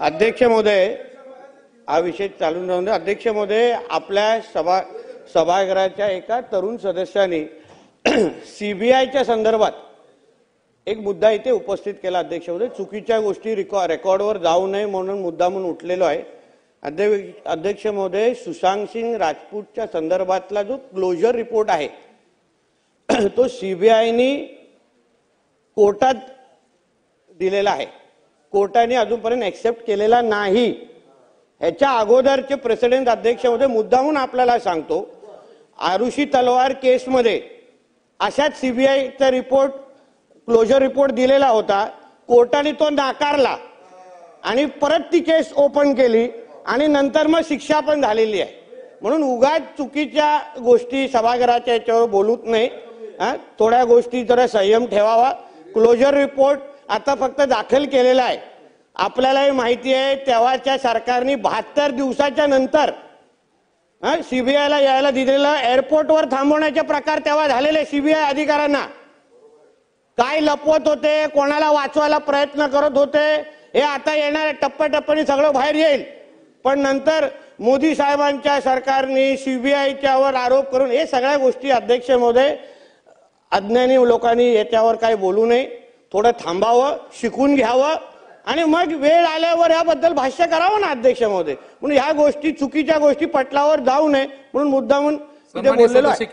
अध्यक्ष महोदय, हा विषय चालून राहून दे। अध्यक्ष महोदय, आपल्या सभागृहाच्या एका तरुण सदस्याने सीबीआयच्या संदर्भात एक मुद्दा इथे उपस्थित केला। अध्यक्ष महोदय, चुकीच्या गोष्टी रेकॉर्डवर जाऊ नये म्हणून मुद्दामून उठलेलो आहे। अध्यक्ष महोदय, सुशांत सिंग राजपूतच्या संदर्भातला जो क्लोजर रिपोर्ट आहे तो सीबीआयने कोर्टात दिलेला आहे। कोर्टाने अजूनपर्यंत एक्सेप्ट केलेला नाही। ह्याच्या अगोदरचे प्रेसिडेंट अध्यक्ष महोदय मुद्दामून आपल्याला सांगतो, आरुषी तलवार केसमध्ये अशाच सीबीआयचा रिपोर्ट क्लोजर रिपोर्ट दिलेला होता। कोर्टाने तो नाकारला आणि परत ती केस ओपन केली आणि नंतर मग शिक्षा पण झालेली आहे। म्हणून उगाच चुकीच्या गोष्टी सभागृहाच्या याच्यावर बोलूच नाही। थोड्या गोष्टी जरा संयम ठेवावा। क्लोजर रिपोर्ट आता फक्त दाखल केलेला आहे। आपल्यालाही माहिती आहे, तेव्हाच्या सरकारने 72 दिवसाच्या नंतर सीबीआयला यायला दिलेलं एअरपोर्टवर थांबवण्याचे प्रकार तेव्हा झालेले। सीबीआय अधिकाऱ्यांना काय लपवत होते, कोणाला वाचवायला प्रयत्न करत होते, हे आता येणाऱ्या टप्प्याटप्प्याने सगळं बाहेर येईल। पण नंतर मोदी साहेबांच्या सरकारने सीबीआयच्यावर आरोप करून हे सगळ्या गोष्टी अध्यक्ष महोदय अज्ञानी लोकांनी याच्यावर काय बोलू नये, थोडं थांबावं, शिकून घ्यावं आणि मग वेळ आल्यावर याबद्दल भाष्य करावं ना अध्यक्ष महोदय। म्हणून ह्या गोष्टी चुकीच्या गोष्टी पटलावर जाऊ नये म्हणून मुद्दामून इथे बोललेलो आहे।